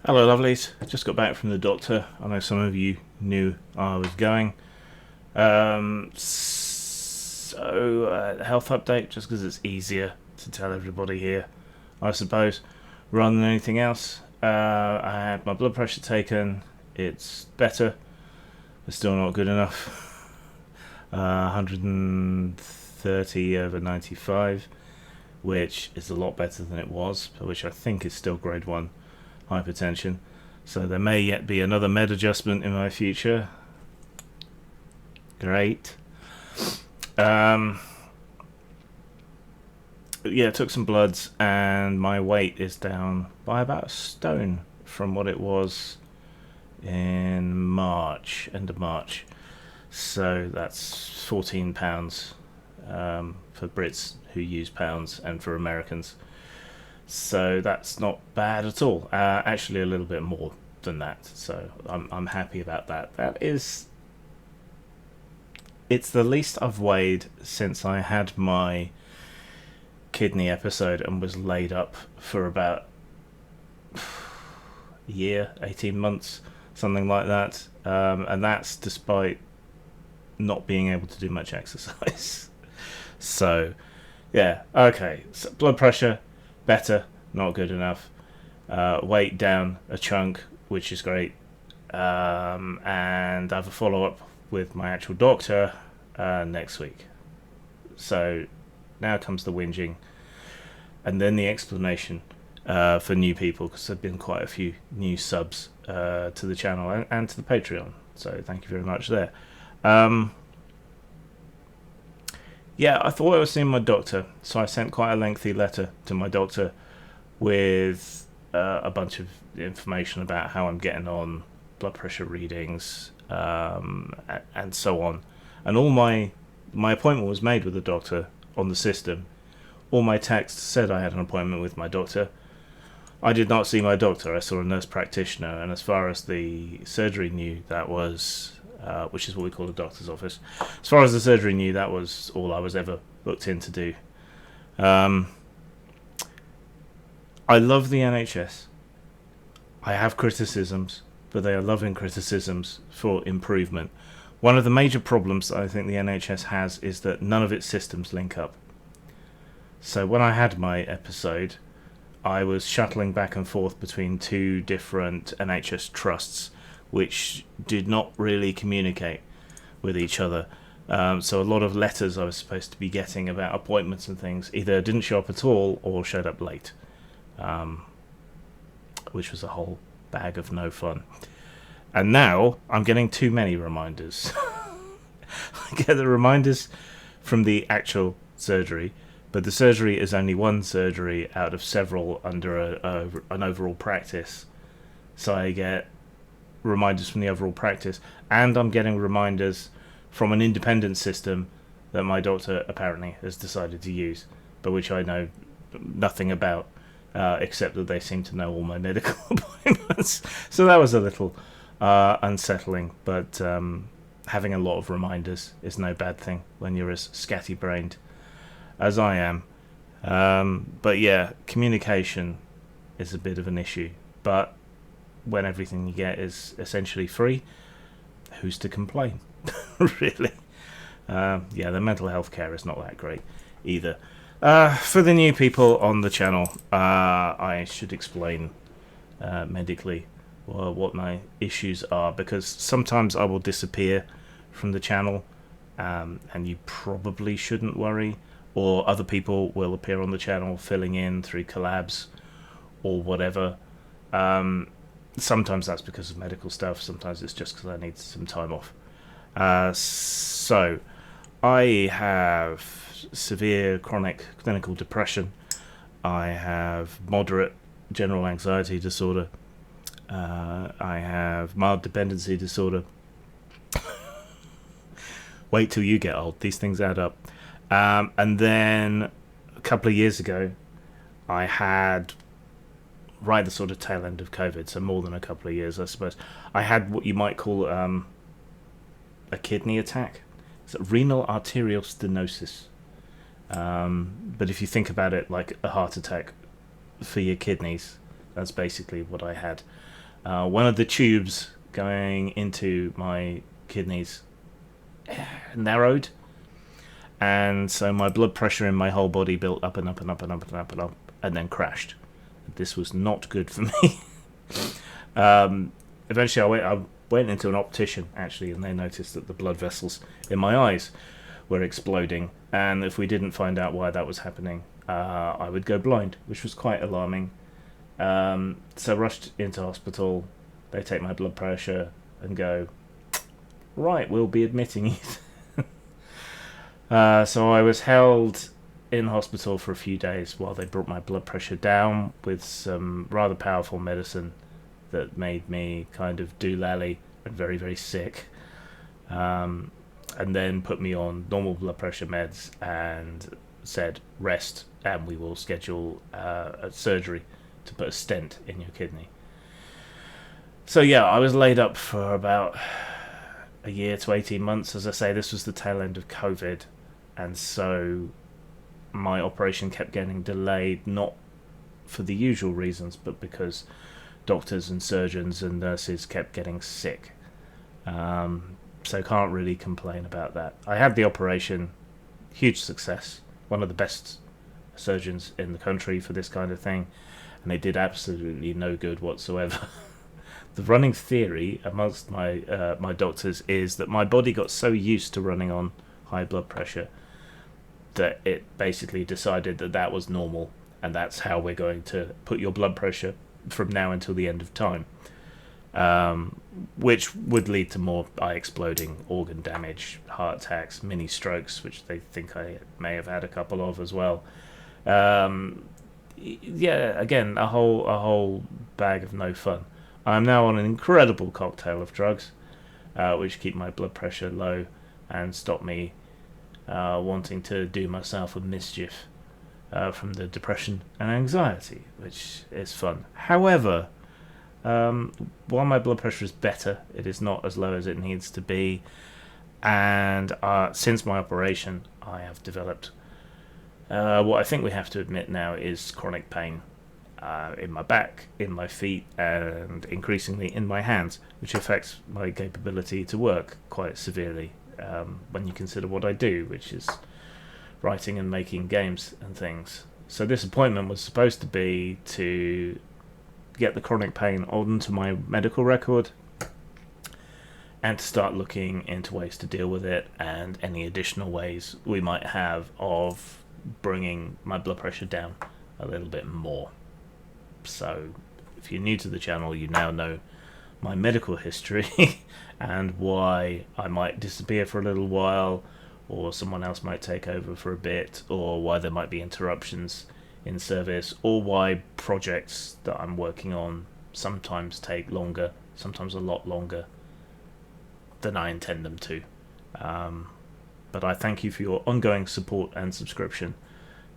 Hello, lovelies. I just got back from the doctor. I know some of you knew I was going. Health update, just because it's easier to tell everybody here, I suppose, rather than anything else. I had my blood pressure taken. It's better, but still not good enough. 130 over 95, which is a lot better than it was, which I think is still grade 1 hypertension. So there may yet be another med adjustment in my future. Great. Took some bloods, and my weight is down by about a stone from what it was in March, end of March. So that's 14 pounds for Brits who use pounds, and for Americans. So that's not bad at all. Actually, a little bit more than that. So I'm happy about that. It's the least I've weighed since I had my kidney episode and was laid up for about a year, 18 months, something like that. And that's despite not being able to do much exercise. So, yeah, okay. So blood pressure, better, not good enough. Weight down a chunk, which is great. And I have a follow-up with my actual doctor next week. So now comes the whinging, and then the explanation for new people, because there have been quite a few new subs to the channel and to the Patreon. So thank you very much there. I thought I was seeing my doctor, so I sent quite a lengthy letter to my doctor with a bunch of information about how I'm getting on, blood pressure readings, and so on. And all my appointment was made with the doctor on the system. All my text said I had an appointment with my doctor. I did not see my doctor. I saw a nurse practitioner, and as far as the surgery knew, that was, which is what we call a doctor's office. As far as the surgery knew, that was all I was ever booked in to do. I love the NHS. I have criticisms, but they are loving criticisms for improvement. One of the major problems that I think the NHS has is that none of its systems link up. So when I had my episode, I was shuttling back and forth between two different NHS trusts, which did not really communicate with each other. So a lot of letters I was supposed to be getting about appointments and things either didn't show up at all or showed up late, which was a whole bag of no fun. And now I'm getting too many reminders. I get the reminders from the actual surgery, but the surgery is only one surgery out of several under an overall practice. So I get reminders from the overall practice, and I'm getting reminders from an independent system that my doctor apparently has decided to use, but which I know nothing about, except that they seem to know all my medical appointments. So that was a little unsettling, but having a lot of reminders is no bad thing when you're as scatty-brained as I am. But yeah, communication is a bit of an issue, but when everything you get is essentially free, who's to complain? Really. The mental health care is not that great either. For the new people on the channel, I should explain medically what my issues are, because sometimes I will disappear from the channel, and you probably shouldn't worry, or other people will appear on the channel filling in through collabs or whatever. Sometimes that's because of medical stuff, sometimes it's just because I need some time off. So I have severe chronic clinical depression. I have moderate general anxiety disorder. I have mild dependency disorder. Wait till you get old. These things add up. And then a couple of years ago, I had, right the sort of tail end of COVID, so more than a couple of years, I suppose, I had what you might call a kidney attack. It's renal arterial stenosis. But if you think about it like a heart attack for your kidneys, That's basically what I had. One of the tubes going into my kidneys narrowed, and so my blood pressure in my whole body built up and up and up and up and up and up, and then crashed. This was not good for me. Eventually, I went into an optician, actually, and they noticed that the blood vessels in my eyes were exploding, and if we didn't find out why that was happening, I would go blind, which was quite alarming. So rushed into hospital. They take my blood pressure and go, right, we'll be admitting you. So I was held in hospital for a few days while they brought my blood pressure down with some rather powerful medicine that made me kind of doolally and very, very sick. And then put me on normal blood pressure meds and said, rest, and we will schedule a surgery to put a stent in your kidney. So yeah, I was laid up for about a year to 18 months. As I say, this was the tail end of COVID, and so my operation kept getting delayed, not for the usual reasons, but because doctors and surgeons and nurses kept getting sick. So can't really complain about that. I had the operation, huge success, one of the best surgeons in the country for this kind of thing, and they did absolutely no good whatsoever. The running theory amongst my my doctors is that my body got so used to running on high blood pressure that it basically decided that that was normal, and that's how we're going to put your blood pressure from now until the end of time, which would lead to more eye exploding, organ damage, heart attacks, mini strokes, which they think I may have had a couple of as well. Yeah, again, a whole bag of no fun. I'm now on an incredible cocktail of drugs, which keep my blood pressure low and stop me wanting to do myself a mischief from the depression and anxiety, which is fun. However, while my blood pressure is better, it is not as low as it needs to be, and since my operation, I have developed what I think we have to admit now is chronic pain in my back, in my feet, and increasingly in my hands, which affects my capability to work quite severely when you consider what I do, which is writing and making games and things. So this appointment was supposed to be to get the chronic pain onto my medical record and to start looking into ways to deal with it and any additional ways we might have of bringing my blood pressure down a little bit more. So if you're new to the channel, you now know my medical history and why I might disappear for a little while, or someone else might take over for a bit, or why there might be interruptions in service, or why projects that I'm working on sometimes take longer, sometimes a lot longer than I intend them to. But I thank you for your ongoing support and subscription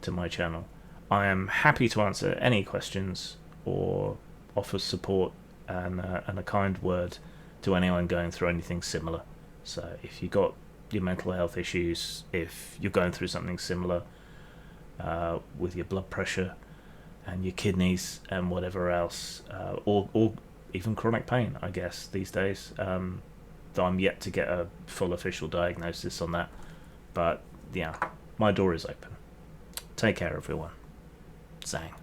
to my channel. I am happy to answer any questions or offer support and a kind word to anyone going through anything similar. So if you got your mental health issues, if you're going through something similar with your blood pressure and your kidneys and whatever else, or even chronic pain, I guess, these days, though I'm yet to get a full official diagnosis on that. But yeah, my door is open. Take care, everyone. Zang.